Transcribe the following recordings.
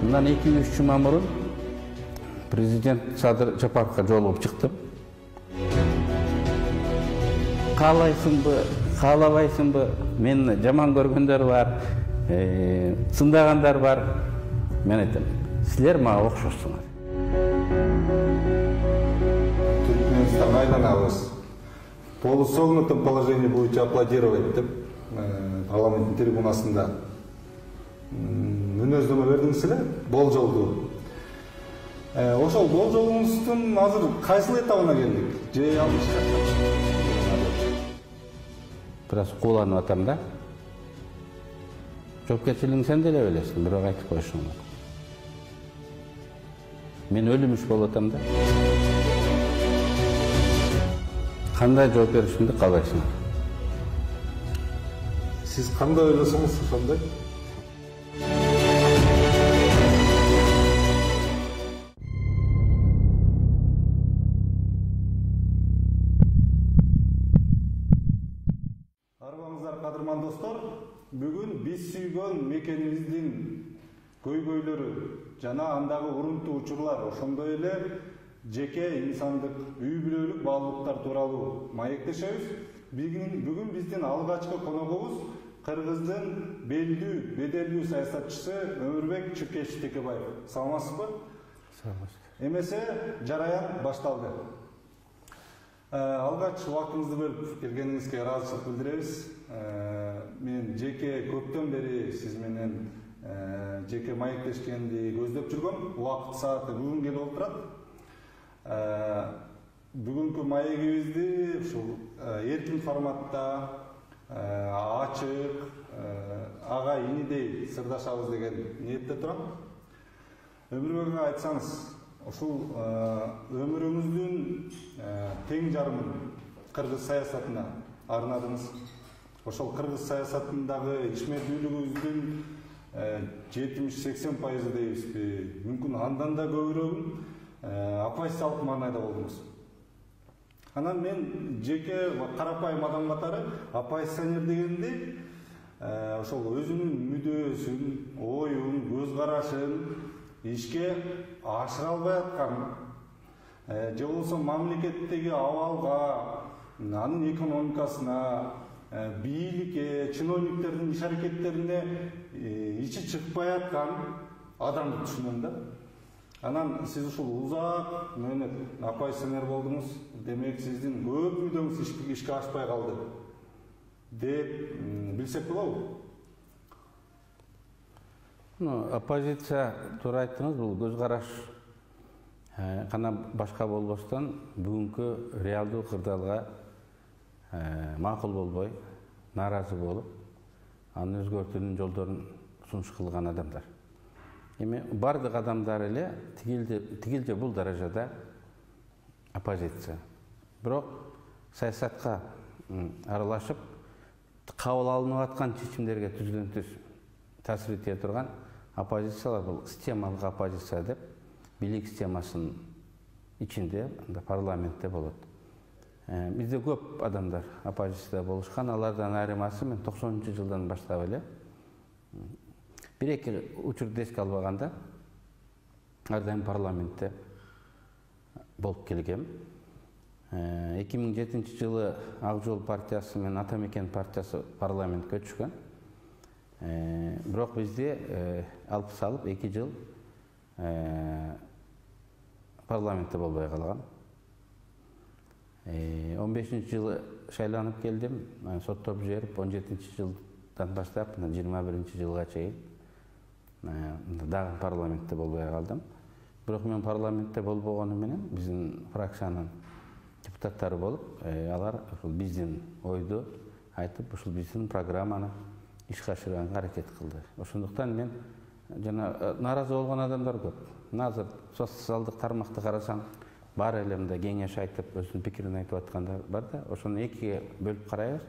Bundan 2-3 жума мурун президент Садыр Жапаровго жолугуп чыктым. Каалайсыңбы, каалабайсыңбы, мени жаман көргөндөр бар, сындагандар бар. Мен айтам, силер мага окшошсуңар. Түркменстан айланабыз. Полусогнутом положении боюнча аплодировать деп парламенттин трибунасында мүнөздөмө бердиңиз болжолду. Ошол болжолуңуздун азыр кайсыл этабына келдик? Же алышка? Бираз кууланып атам да. Жоопкерчилигин сен деле билесиң, бирок айтып коюшуң мүмкүн. Мен өлүмүш болуп атам да. Кандай жооп беришимди каалайсың? Сиз кандай ойлосоңуз ошондой? Арбаңыздар, кадырман достор, бүгүн биз сүйгөн мекенибиздин көйгөйлөрү жана андагы урунтуу учурлар, ошондой эле жеке инсандык үй бүлөлүк баалуулуктар тууралуу маектешебиз. Бүгүн биздин алгачкы коногубуз Кыргыздын белдүү, беделдүү саясатчысы Өмүрбек Чүкеш Текебаев. Саламатсызбы? Эмесе жараян башталды. Алгач убактыңызды бөлүп келгениңизге ыраазычылык билдиребиз. Мен жеке көптөн бери сиз менен жеке маектешкенди көздөп жүргөм. Убакыт сааты бүгүн келип отурат. Бүгүнкү маегибизди ушул эркин форматта ачык, ага инидей сырдашабыз деген ниетте турам. Өмүрбек айтсаңыз, ушул өмүрүңүздүн тең жарымын кыргыз саясатына арнадыңыз. Ошол кыргыз саясатындагы ишмердүүлүгүңүздүн 70-80% дейбизби, мүмкүн андан да көбүрөөгүн оппозициялык маанайда болдуңуз. Анан мен жеке карапайым адам катары оппозиционер дегенди ошол өзүнүн мүдөөсүн, оюн, көз карашын ишке ашыра албай аткан, же болбосо мамлекеттеги абалга, анын экономикасына, бийликке, чиновниктердин иш аракеттерине ичи чыкпай аткан адамды түшүнөм да. Анан сиз ушул узак мөөнөт оппозиционер болдуңуз, демек сиздин көп мүдөөңүз ишке ашпай калды деп билсек болобу? Оппозиция туура айттыңыз, бул көз караш гана башка болбостон бүгүнкү реалдуу кырдаалга макул болбой, нааразы болуп, аны өзгөртүүнүн жолдорун сунуш кылган адамдар. Эми бардык адамдар эле тигил же бул даражада оппозиция. Бирок саясатка аралашып, кабыл алынып аткан чечимдерге түздөн-түз таасир ете турган оппозициялар бул системалык оппозиция деп, бийлик системасынын ичинде, парламентте болот. Бизде көп адамдар оппозицияда болушкан, алардан айырмасы мен 90-жылдан баштап эле бир-эки учурду эске албаганда ар дайым парламентте болуп келгем. 2007-жылы Ак Жол партиясы менен Ата Мекен партиясы парламентке түшкөн. Бирок бизде алып салып 2 жыл парламентте болбой калган. 15-жылы шайланып келдим, соттоп жиберип, 17-жылдан баштап 21-жылга чейин дагы парламентте болбой калдым. Бирок мен парламентте болбогону менен биздин фракциянын депутаттары болуп, алар ушул биздин ойду айтып, ушул биздин программаны ишке ашырганга аракет кылды. Ошондуктан мен жана нааразы болгон адамдар көп. Азыр социалдык тармакты карасаң, бар эле мындай кеңеш айтып, өзүнүн пикирин айтып аткандар бар да, ошону экиге бөлүп карайбыз.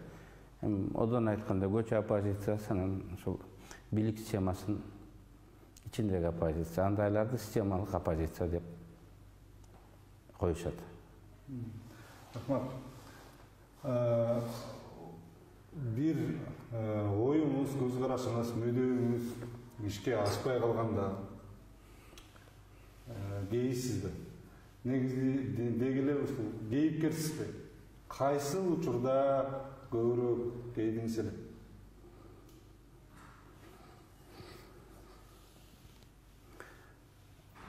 Одон айтканда көчө оппозициясынын ушул бийлик системасынын ичиндеги оппозиция, андайларды системалык оппозиция деп коюшат. Рахмат. Бир оюңуз, көз карашыңыз, мүдөөңүз ишке ашпай калганда кейсизби? Негізі ушул кейипкерсизби? Кайсы учурда көбүрөөк кейдиңиз эле?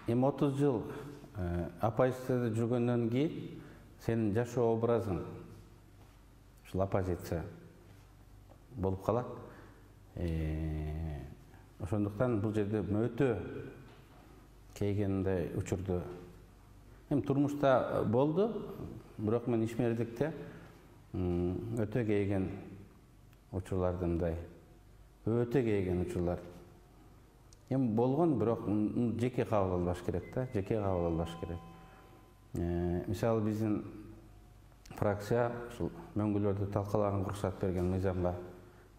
Эми 30 жыл оппозицияда жүргөндөн кийин сенин жашоо образың ушул оппозиция болуп калат. Ошондуктан бул жерде өтө кейгенде учурду эми турмушта болду, бирок мен ишмердикте өтө кейген учурларды мындай өтө кейген учурлар эми болгон, бирок жеке кабыл албаш керек да, жеке кабыл албаш керек. Мисалы биздин фракция ушул мөңгүлөрдү талкалаган уруксат берген мыйзамга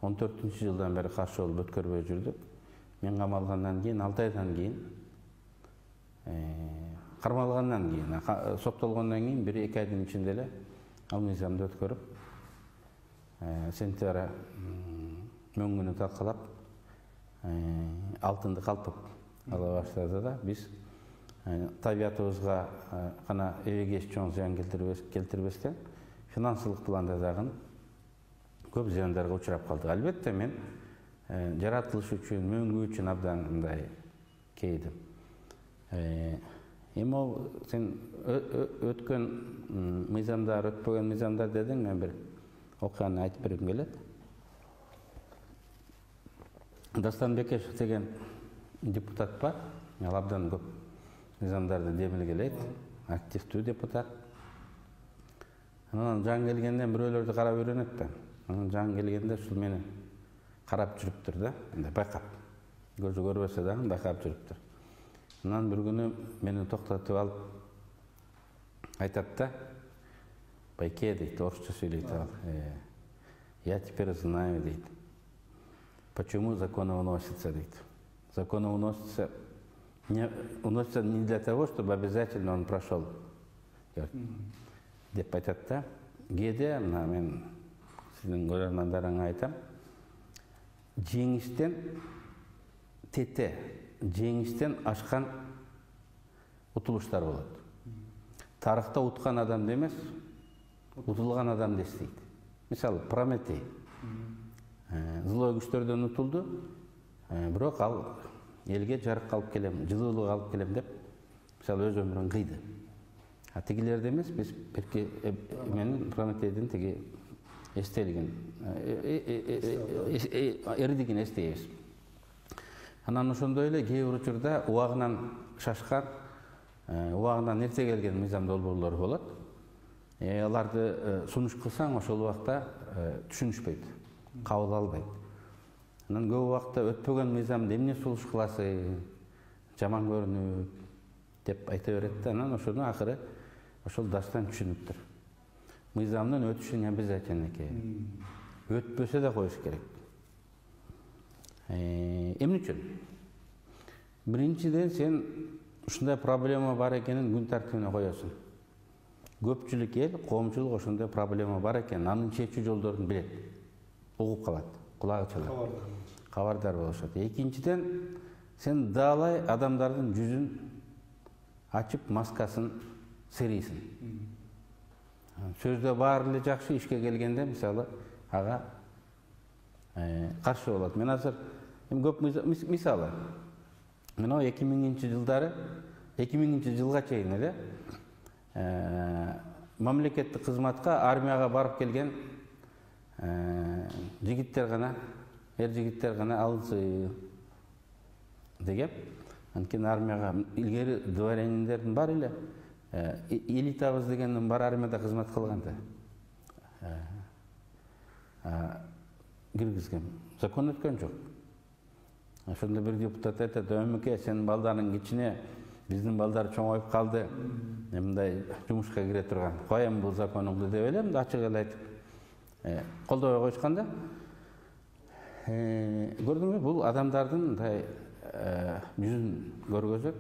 14-жылдан бери каршы болуп өткөрбөй жүрдүк. Мен камалгандан кийин 6 айдан кийин кармалгандан кийин, соттолгондон кийин 1-2 айдын ичинде эле ал мыйзамды өткөрүп, сентябрь мөңгүнү талкалап, алтынды калтып ала баштады да, биз табиятыбызга гана эбегеш чоң зыян келтирбестен финансылык планда дагы көп зыяндарга учурап калдык. Албетте мен жаратылыш үчүн, мөңгү үчүн абдан мындай кейдим. Эми ал сен өткөн мыйзамдар, өтпөгөн мыйзамдар дедиң, мен бир окуяны айтып бергим келет. Дастан Бекешев деген депутат бар, ал абдан көп мыйзамдарды демилгелейт, активдүү депутат. Анан жаңы келгенден бирөөлөрдү карап үйрөнөт да. Анан жаңы келгенде ушул мени карап жүрүптүр да, мындай байкап. Көзү көрбөсө дагы байкап жүрүптүр. Анан бир күнү мени токтотуп алып айтат да, байке дейт, орусча сүйлөйт ал. Я теперь знаю, дейт. Почему законы уносятся, дейт. Законы уносятся не для того, чтобы обязательно он прошел. Деп айтат да. Кээде мына мен сиздин көрөрмандарыңа айтам. Жеңиштен тете, жеңиштен ашкан утулуштар болот. Тарыхта уткан адам эмес, утулган адам дейт. Мисалы, Прометей. Злой күчтөрдөн утулду, бирок ал элге жарык алып келем, жылуулук алып келем деп, мисалы, өз өмүрүн кыйды. А тигилерде эмес, биз берки менин Прометейдин тиги эстелигин, эрдигин эстейбиз. Анан ошондой эле кээ бир учурда убагынан шашкан, убагынан эрте келген мыйзам долбоорлор болот. Аларды сунуш кылсаң, ошол убакта түшүнүшпөйт, кабыл албайт. Анан көп убакта өтпөгөн мыйзамды эмне сунуш кыласың, жаман көрүнүп деп айта берет да. Анан ошону акыры ошол Дастан түшүнүптүр. Мыйзамдын өтүшү не обязательно экен. Өтпөсө да коюш керек. Эмне үчүн? Биринчиден сен ушундай проблема бар экенин күн тартибине коесуң. Көпчүлүк эл, коомчулук ошондой проблема бар экен, анын чечүү жолдорун билет. Угуп калат, кулагы чалат. Кабардар болушат. Экинчиден, сен даалай адамдардын жүзүн ачып, маскасын серийсиң. Сөздө баары эле жакшы, ишке келгенде, мисалы, ага каршы болот. Мен азыр көп мисалы, мен 2000-жылдары, 2000-жылга чейин эле мамлекеттик кызматка, армияга барып келген жигиттер гана, жигиттер гана алынсы деген. Анткени армияга илгери дворяниндердин бар эле, элитабыз дегендин бар армияда кызмат кылган да. Киргизген. Закон өткөн жок. Ошондо бир депутат айтат, "Өмүке, сенин балдарың кичине, биздин балдар чоңоюп калды. Мындай жумушка кире турган. Коем бул законуңду" деп элем, ачык эле айтып. Колдобой коюшканда. Көрдүңбү, бул адамдардын мындай жүзүн көргөзөт.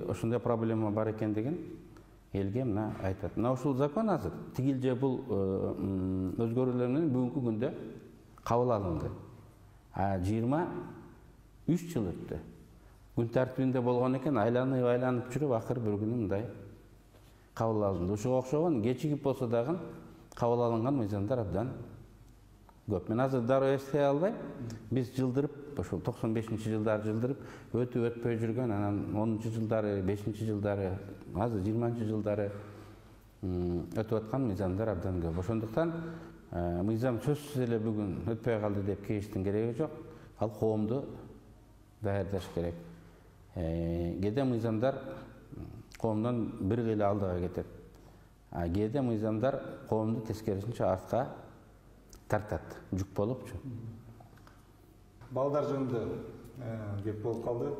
Ошондой проблема бар экендигин элге мына айтат. Мына ушул закон азыр тигил же бул өзгөрүүлөр менен бүгүнкү күндө кабыл алынды. 23 жыл өттү. күн тәртибинде болгон экен, айланып жүрүп, акыры бир күнү мындай кабыл алынды. Ушуга окшогон кечигип болсо дагы кабыл алынган мыйзамдар абдан көп. Мен азыр дароо эстей албайм. Биз жылдырып, ошол 95-жылдары жылдырып, өтпөй жүргөн, анан 10-жылдары, 5-жылдары, азыр 20-жылдары өтүп аткан мыйзамдар абдан көп. Ошондуктан мыйзам сөзсүз эле бүгүн өтпөй калды деп кейиштин кереги жок. Ал коомду даярдаш керек. Кээде мыйзамдар коомдон бир кыйла алдыга кетет. Кээде мыйзамдар коомду тескерисинче артка тартат, жүк болупчу. Балдар жөнүндө кеп болуп калды.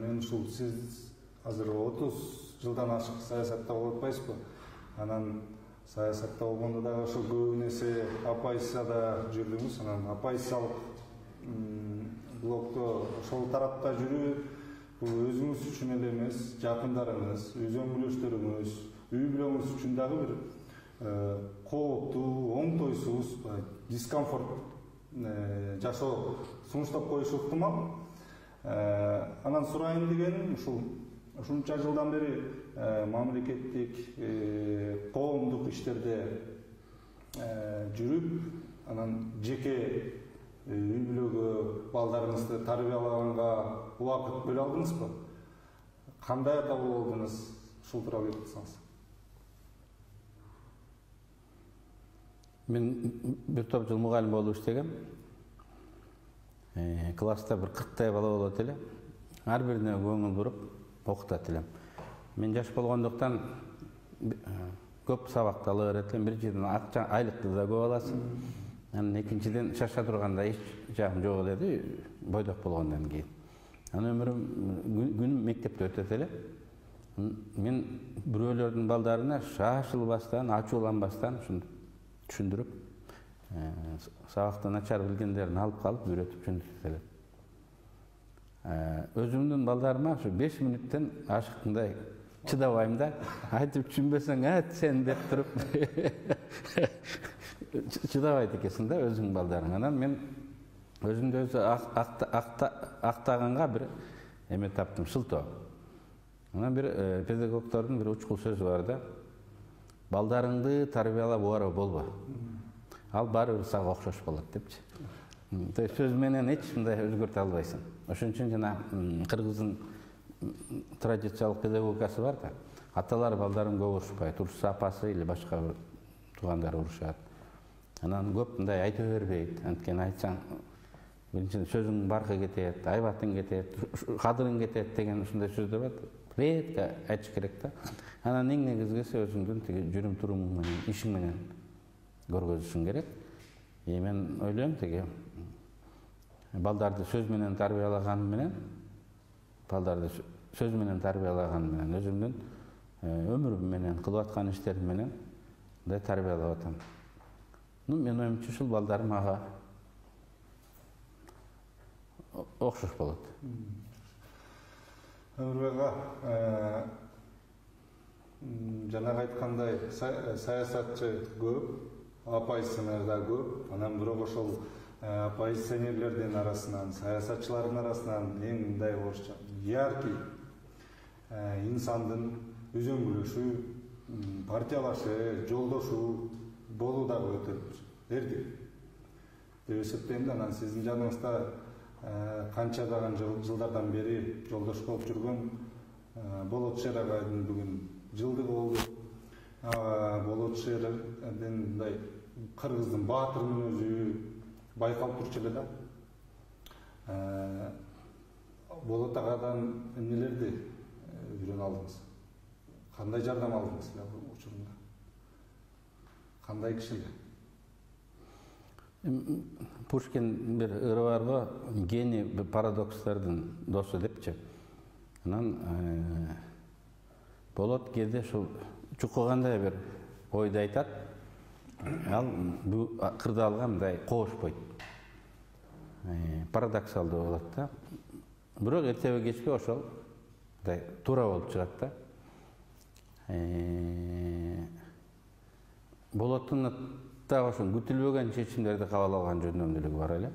Мен ушул сиз азыр 30 жылдан ашык саясатта болуп атпайсызбы? Анан саясатта болгондо дагы ошол көбүнесе оппозицияда жүрдүңүз. Анан оппозициялык блокто ошол тарапта жүрүп, бул өзүңүз үчүн эле эмес, жакындарыңыз, үзөңгүлөштөрүңүз, үй бүлөңүз үчүн дагы бир кооптуу, оңтойсуз, дискомфорт жашоо сунуштап коюшу ыктымал. Анан сурайын дегеним ушунча жылдан бери мамлекеттик, коомдук иштерде жүрүп, анан жеке үй бүлөгө, балдарыңызды тарбиялаганга убакыт бөлө алдыңызбы? Кандай ата болдуңуз? Ушул тууралуу айтсаңыз. Мен бир топ жыл мугалим болуп иштегем. Класста бир 40 бала болот эле. Ар бирине көңүл буруп окутат элем. Мен жаш болгондуктан көп сабакты ала берет элем. Биринчиден айлыкты да көп аласың. Анан экинчиден шаша турганда эч жагым жок эледи, бойдок болгондон кийин. Анан өмүрүм күн мектепте өтөт эле. Мен бирөөлөрдүн балдарына шашылбастан, ачууланбастан түшүндүрүп, сабакты начар билгендерин алып калып үйрөтүп түшүндүрүп элем. Өзүмдүн балдарыма ушу 5 мүнөттөн ашыккандай чыдабайм да, айтып түшүнбөсөң айт сен деп туруп чыдабайт экенсиң да өзүңдүн балдарың. Анан мен өзүмдү өзү актаганга бир эме таптым, шылтоо. Анан бир педагогдордун бир учкул сөзү бар да: балдарыңды тарбиялап убарып болбо. Ал баары бир сага окшош болот депчи. То есть сөз менен эч мындай өзгөртө албайсың. Ошон үчүн жана кыргыздын традициялык педагогикасы бар да. Аталар балдарын көп урушпайт, урушса апасы или башка бир туугандары урушат. Анан көп мындай айта бербейт. Анткени айтсаң, биринчиден сөзүң баркы кетет, айбатың кетет, кадырың кетет деген ушундай сөздөр бар. Редко айтыш керек да. Анан эң негизгиси өзүңдүн тиги жүрүм турумуң менен, ишиң менен көргөзүшүң керек. Мен ойлойм тиги балдарды сөз менен тарбиялаган менен, өзүмдүн өмүрүм менен, кылып аткан иштерим менен мындай тарбиялап атам. Мен оюмча ушул балдарым ага окшош болот. Өмүрбек ага, жанагы айткандай саясатчы көп, оппозиционер да көп. Анан бирок ошол оппозиционерлердин арасынан, саясатчылардын арасынан эң мындай орусча яркий инсандын үзөңгүлөшү, партиялашы, жолдошу болуу дагы өтө эркин деп эсептейм да. Анан сиздин жаныңызда канчадаган жылдардан бери жолдош болуп жүргөн Болот Шер агайдын бүгүн жылдыгы болду. Болот Шердин мындай кыргыздын баатыр мүнөзү байкалып турчу эле да. Болот агадан эмнелерди үйрөнүп алдыңыз? Кандай жардам алдыңыз бул учурунда? Кандай кишиге? Пушкин бир ыры бар го, гений парадокстардын досу депчи. Анан Болот кээде ушул чукугандай бир ойду айтат. Ал кырдаалга мындай коошпойт. Парадоксалдуу болот да. Бирок эртеби кечпи ошол мындай туура болуп чыгат да. Болоттун дагы ошол күтүлбөгөн чечимдерди кабыл алган жөндөмдүүлүгү бар эле.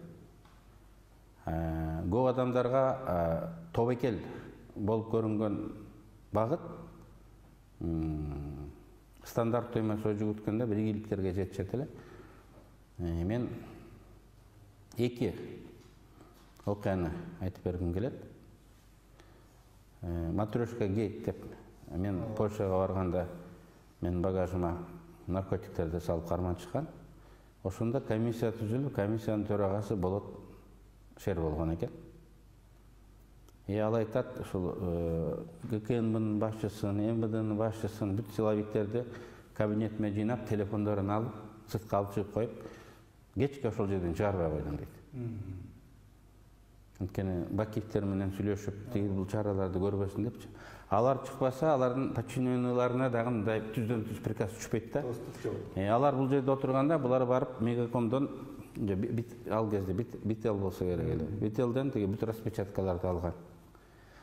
көп адамдарга тобокел болуп көрүнгөн багыт стандарттуу эмес ой жүгүрткөндө бир ийгиликтерге жетишет эле. Мен эки окуяны айтып бергим келет. Матрешка гейт деп мен Польшага барганда мен багажыма наркотиктерди салып карман чыккан. Ошондо комиссия түзүлүп, комиссиянын төрагасы Болот Шер болгон экен. Ал айтат, ушул ГКНБнын башчысын, МВДнын башчысын, бүт силовиктерди кабинетиме жыйнап, телефондорун алып, сыртка алып чыгып коюп, кечке ошол жерден чыгарбай койдум дейт. Анткени Бакиевтер менен сүйлөшүп, бул чараларды көрбөсүн депчи. Алар чыкпаса, алардын подчиненныйларына дагы мындай түздөн түз приказ түшпөйт да. Алар бул жерде отурганда, булар барып Мегакомдон ал кезде Бител болсо керек эле. Бителден тиги бүт распечаткаларды алган.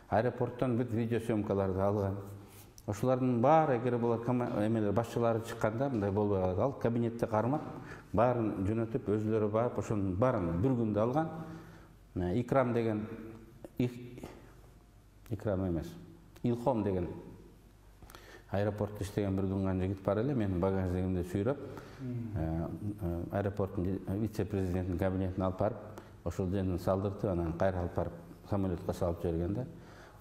Аэропорттон бүт видеосъемкаларды алган. Ошолардын баары эгер булар эмелер башчылары чыкканда мындай болбой калат. Ал кабинетте кармап, баарын жөнөтүп, өзүлөрү барып, ошонун баарын бир күндө алган. Икрам деген Икрам эмес, Илхом деген аэропортто иштеген бир дунган жигит бар эле, менин багаждыгымды сүйрөп, аэропорттун вице-президентинин кабинетине алып барып, ошол жерден салдыртып, анан кайра алып барып самолетке салып жиберген да.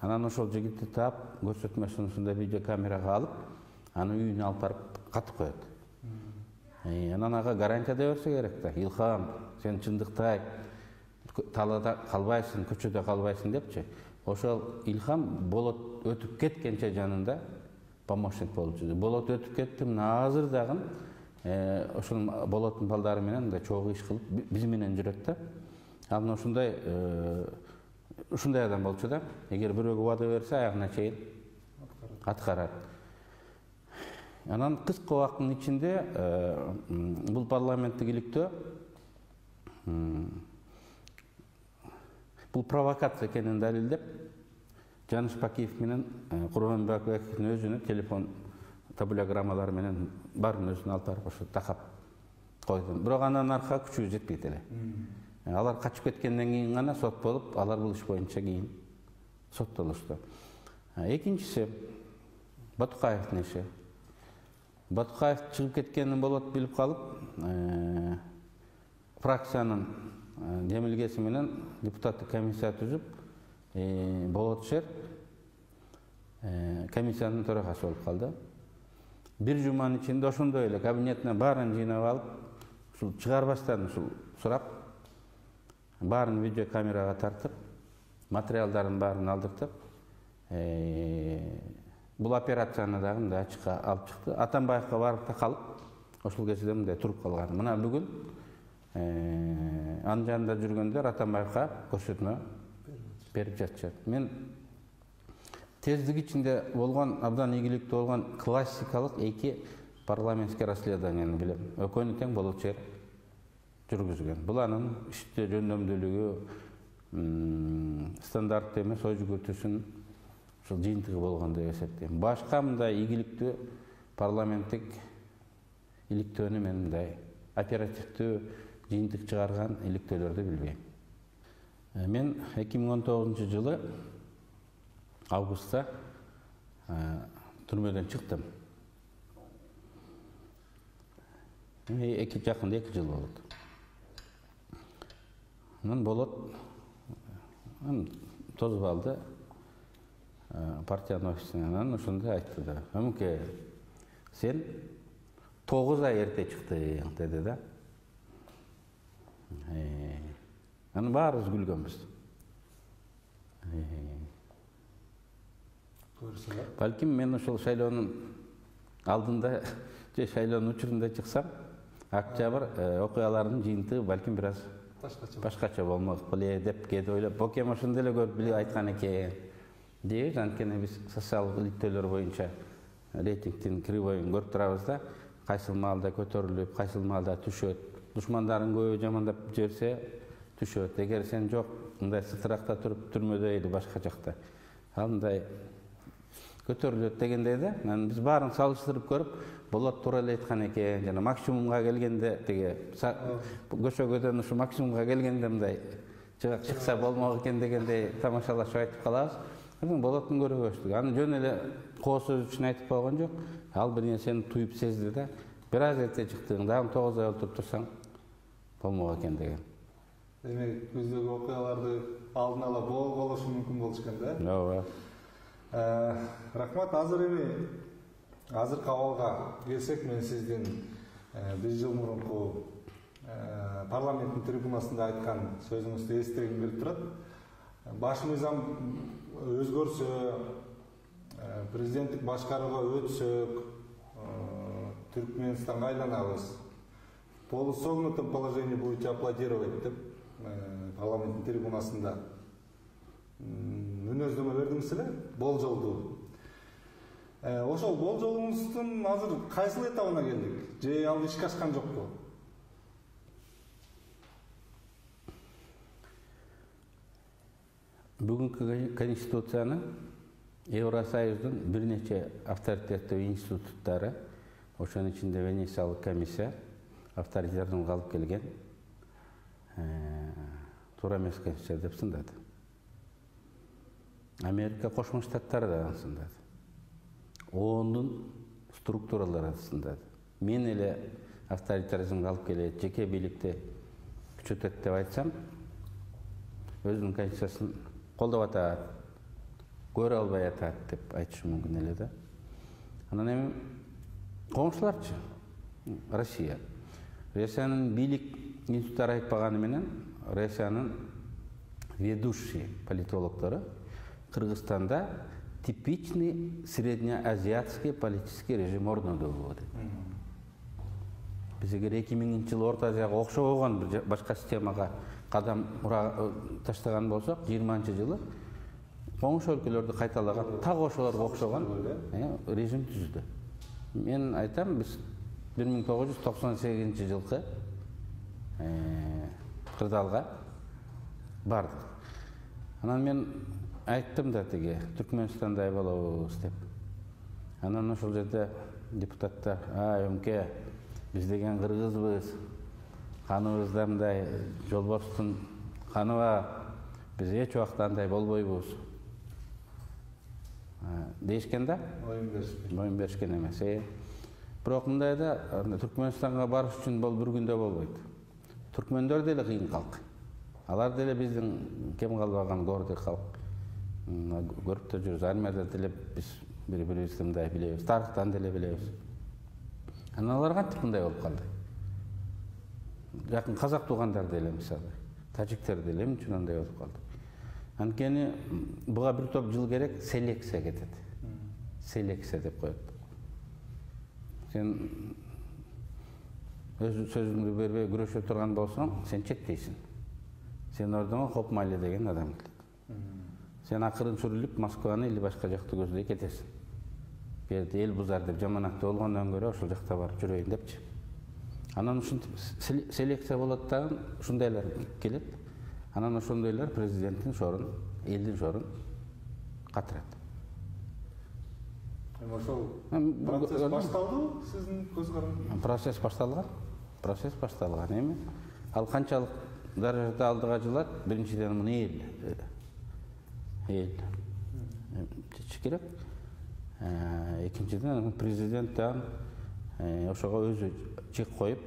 Анан ошол жигитти таап, көрсөтмөсүн ушундай видеокамерага алып, аны үйүнө алып барып катып коет. Анан ага гарантия да берсе керек да. Илхам, сен чындыктай талада калбайсың, көчөдө калбайсың депчи. Ошол Илхам Болот өтүп кеткенче жанында помощник болуп жүрдү. Болот өтүп кетти, мына азыр дагы ошол Болоттун балдары менен да чогуу иш кылып биз менен жүрөт да. Ал ушундай адам болчу да. Эгер бирөөгө убада берсе, аягына чейин аткарат. Анан кыска убакыттын ичинде бул парламенттик иликтөө бул провокация экенин далилдеп, Жаныш Бакиев менен Курманбек Бакиевдин өзүнө телефон табулограммалары менен баарын өзүнө алып барып ошо такап койдум. Бирок анан аркага күчү жетпейт эле. Алар качып кеткенден кийин гана сот болуп, алар бул иш боюнча кийин соттолушту. Экинчиси Батукаевдин иши. Батукаев чыгып кеткенин Болот билип калып, фракциянын демилгеси менен депутаттык комиссия түзүп, Болот Шер комиссиянын төрагасы болуп калды. Бир жуманын ичинде ошондой эле кабинетине баарын жыйнап алып, ушул чыгарбастан ушул сурап, баарын видеокамерага тартып, материалдарын баарын алдыртып, бул операцияны дагы мындай ачыкка алып чыкты. Атамбаевга барып да калып, ошол кезде мындай туруп калган. Мына бүгүн анын жанында жүргөндөр Атамбаевга көрсөтмө берип жатышат. Мен тездик ичинде болгон, абдан ийгиликтүү болгон классикалык эки парламентский расследованияны билем. Экөөнү тең Болот Шер жүргүзгөн. Бул анын иште жөндөмдүүлүгү, стандарттуу эмес ой жүгүртүүсүнүн ушул жыйынтыгы болгон деп эсептейм. Башка мындай ийгиликтүү парламенттик иликтөөнү мен мындай оперативдүү жыйынтык чыгарган иликтөөлөрдү билбейм. Мен 2019 жылы августта түрмөдөн чыктым. Жакында 2 жыл болду. Анан Болот тозуп алды партиянын офисинен. Анан ошондой айтты да. Амке, сен 9 ай эрте чыктың деди да. Анан баарыбыз күлгөнбүз. Балким мен ошол шайлоонун алдында же шайлоонун учурунда чыксам, октябрь окуяларынын жыйынтыгы балким бир аз башкача болмок беле деп кээде ойлоп, бокем ошондой эле көрүп билип айткан экен. Дейбиз, анткени биз социалдык иликтөөлөр боюнча рейтингдин кривойун көрүп турабыз да, кайсыл маалда көтөрүлүп, кайсыл маалда түшөт. Душмандарың көбү жамандап жиберсе түшөт. Эгер сен жок, мындай сытыракта туруп түрмөдө или башка жакта, ал мындай көтөрүлөт дегендей да. Анан биз баарын салыштырып көрүп, Болот туура эле айткан экен. Жана максимумга келгенде тиги көчөгөдөн ушу максимумга келгенде мындай чыкса болмок экен дегендей тамашалашып айтып калабыз. Болотун көрбөштүк. Аны жөн эле коо сөз үчүн айтып койгон жок. Ал бир нерсени туюп сезди да, бир аз эрте чыктың, дагы 9 ай отуруп турсаң болмок экен деген. Демек, көздөгү окуяларды алдын ала болушу мүмкүн болуш экен да? Ооба. Рахмат, азыркы абалга келсек, мен сиздин 1 жыл мурунку парламенттин трибунасында айткан сөзүңүздү эстегим келип турат. Баш мыйзам өзгөрсө, президенттик башкарууга өтсөк, Түркмөнстанга айланабыз. Полусогнутом положении будете аплодировать деп парламенттин трибунасында мүнөздөмө бердиңиз эле, болжолду. Ошол болжолуңуздун азыр кайсыл этабына келдик? Же ал ишке ашкан жокпу? Бүгүнкү конституцияны Евросоюздун бир нече авторитеттүү институттары, ошонун ичинде Венециялык комиссия авторитетин калып келген, туура эмес конституция деп сындады. Америка Кошмо Штаттары да сындады. ООНдун структуралары сындады. Мен эле авторитаризмге алып келет, жеке бийликти күчөтөт деп айтсам, өзүнүн конституциясын колдоп атат, көрө албай атат деп айтышы мүмкүн эле да. Анан эми коңшуларчы Россия. Россиянын бийлик институттары айтпаганы менен Россиянын ведущий политологдору Кыргызстанда типичный среднеазиатский политический режим орнодо болот. Биз эгер 2000-жылы Орто Азияга окшогон бир башка системага кадам таштаган болсок, 20-жылы коңшу өлкөлөрдү кайталаган, так ошолорго окшогон режим түздү. Мен айтам, биз 1998-жылкы кырдаалга бардык. Анан мен айттым да тиги Түркмөнстандай болобуз деп. Анан ошол жерде депутаттар, өңке, биз деген кыргызбыз, каныбызда мындай Жолборстун каныба, биз эч убакта андай болбойбуз дейишкен да. Моюн беришкен эмес. Бирок мындай да, Түркмөнстанга барыш үчүн бул бир күндө болбойт. Түркмөндөр деле кыйын калк. Алар деле биздин кем калбаган гордый калк. Көрүп да жүрүбүз, армияда деле биз бири-бирибизди мындай билебиз, тарыхтан деле билебиз. Анан алар кантип мындай болуп калды? Жакын казак туугандар деле мисалы, тажиктер деле эмне үчүн андай болуп калды? Анткени буга бир топ жыл керек, селекция кетет. Селекция деп коет. Сен өз сөзүңдү бербей күрөшө турган болсоң, сен четтейсиң. Сен ордуңа Хоп Майли деген адам келет. Сен акырын сүрүлүп Москваны или башка жакты көздөй кетесиң. Берди эл бузар деп жаманатты болгондон көрө ошол жакта барып жүрөйүн депчи. Анан ушинтип селекция болот дагы, ушундайлар келет. Анан ошондойлор президенттин шорун, элдин шорун катырат. Ошол процесс башталдыбы сиздин көз карандыгыңызда? Процесс башталган. Эми ал канчалык даражада алдыга жылат, биринчиден муну эл чечиш керек. Экинчиден президент дагы ошого өзү чек коюп,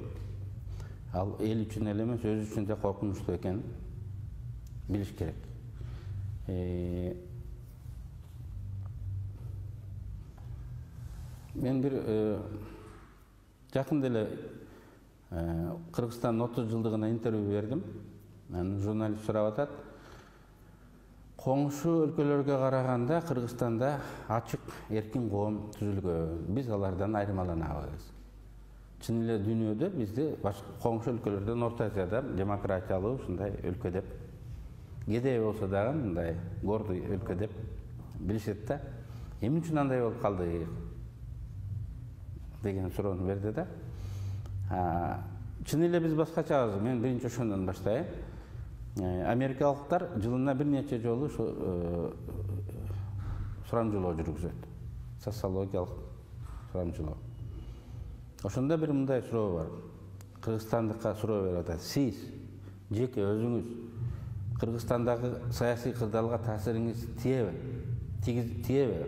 ал эл үчүн эле эмес, өзү үчүн да коркунучтуу экенин билиш керек. Мен бир жакында эле Кыргызстандын 30 жылдыгына интервью бердим. Журналист сурап атат. Коңшу өлкөлөргө караганда Кыргызстанда ачык, эркин коом түзүлгөн. Биз алардан айырмаланабыз. Чын эле дүйнөдө бизди коңшу өлкөлөрдөн Орто Азияда демократиялуу ушундай өлкө деп, кедей болсо дагы мындай гордый өлкө деп билишет да. Эмне үчүн андай болуп калды деген суроону берди да. Чын эле биз башкачабыз. Мен биринчи ошондон баштайын. Америкалыктар жылына бир нече жолу сурамжылоо жүргүзөт. Социологиялык сурамжылоо. Ошондо бир мындай суроо бар. Кыргызстандыкка суроо берип атат. Сиз жеке өзүңүз Кыргызстандагы саясий кырдаалга таасириңиз тиеби?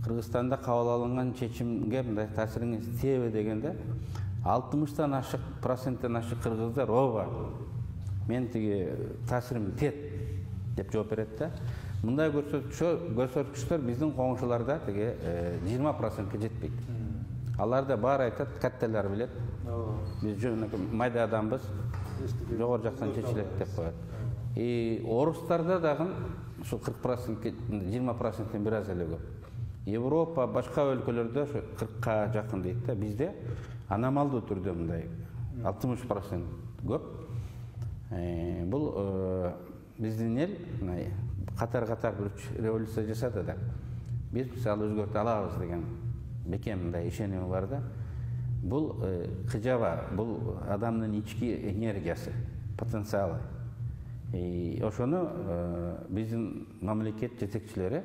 Кыргызстанда кабыл алынган чечимге мындай таасириңиз тиеби дегенде 60-тан ашык проценттен ашык кыргыздар ооба мен тиги таасирим тиет деп жооп берет да. Мындай көрсөткүчтөр биздин коңшуларда тиги 20%ке жетпейт. Аларда баары айтат, катталар билет. Биз жөнөкөй майда адамбыз, жогору жактан чечилет деп коет. Орустарда дагы ушул 40%ке 20%тен бир аз эле көп. Европа, башка өлкөлөрдө 40-ка жакын дейт да. Бизде аномалдуу түрдө мындай 60% көп. Бул биздин эл катар-катар бир революция жасады да. Биз мисалы өзгөртө алабыз деген бекем мындай ишеними бар да. Бул кыжаба, бул адамдын ички энергиясы, потенциалы. Ошону биздин мамлекет жетекчилери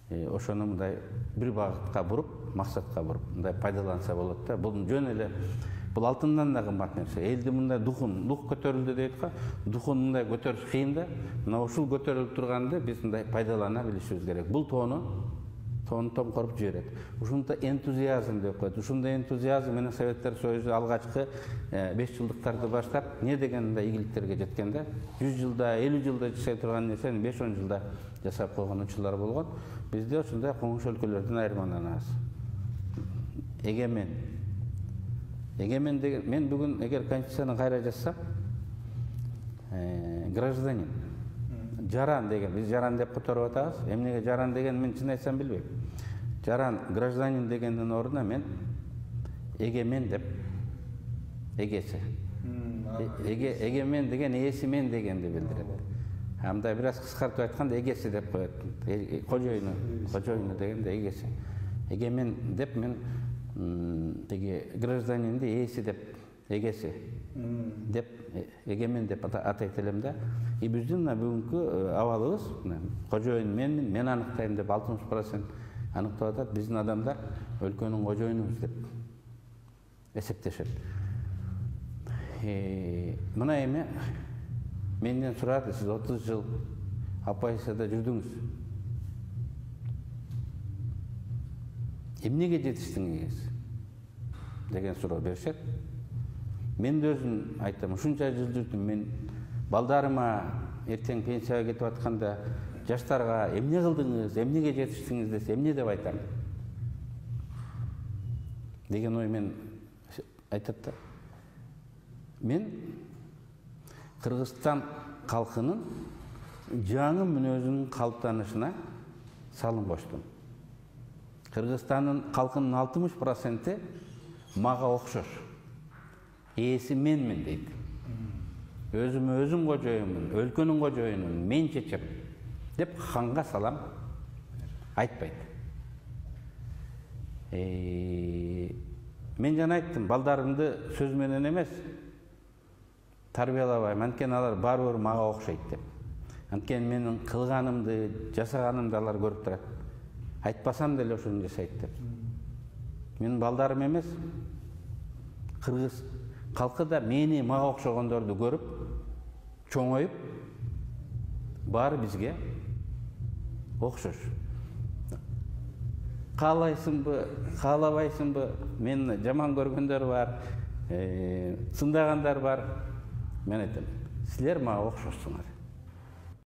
ошону мындай бир багытка буруп, максатка буруп, мындай пайдаланса болот да. Бул жөн эле бул алтындан да кымбат нерсе. Элди мындай дух көтөрүлдү дейт го. Духун мындай көтөрүш кыйын да. Мына ушул көтөрүлүп турганды биз мындай пайдалана билишибиз керек. Бул тоону томкоруп жиберет. Ушунда энтузиазм деп коет. Ушундай энтузиазм менен Советтер Союзу алгачкы 5 жылдыктарды баштап не деген мындай ийгиликтерге жеткен да. 100 жылда, 50 жылда жасай турган нерсени 5-10 жылда жасап койгон учурлар болгон. Бизде ушундай коңшу өлкөлөрдөн айырмаланабыз. Эгемен деген мен бүгүн эгер конституцияны кайра жазсам, гражданин жаран деген, биз жаран деп которуп атабыз. Эмнеге жаран деген мен чын айтсам билбейм. Жаран гражданин дегендин ордуна мен эгемен деп эгеси. Эгемен деген ээси мен дегенди билдирет. Мындай бир аз кыскартып айтканда эгеси деп коет. Кожоюну дегенде эгеси. Эгемен деп мен тиги гражданинди ээси деп эгеси деп эгемен деп атайт элем да. Биздин бүгүнкү абалыбыз кожоюн мен аныктайм деп 60% аныктап атат. Биздин адамдар өлкөнүн кожоюнубуз деп эсептешет. Мына эми менден сурады, сиз 30 жыл оппозицияда жүрдүңүз. Эмнеге жетиштиңиз деген суроо беришет. Мен де өзүм айтам, ушунча жыл жүрдүм, мен балдарыма эртең пенсияга кетип атканда жаштарга эмне кылдыңыз, эмнеге жетиштиңиз десе, эмне деп айтам деген ой мен айтат да. Мен Кыргызстан калкынын жаңы мүнөзүнүн калыптанышына салым коштум. Кыргызстандын калкынын 60% мага окшош. Ээси менмин дейт. Өзүм кожоюмун, өлкөнүн кожоюнун, мен чечем деп ханга салам айтпайт. Мен жана айттым, балдарымды сөз менен эмес тарбиялабайм, анткени алар баары мага окшойт деп. Анткени менин кылганымды, жасаганымды алар көрүп турат. Айтпасам деле ошону жасайт деп. Менин балдарым эмес, кыргыз калкы да мени мага окшогондорду көрүп, чоңоюп, баары бизге окшош. Каалайсыңбы, каалабайсыңбы, мени жаман көргөндөр бар, сындагандар бар. Мен айтам, силер мага окшошсуңар.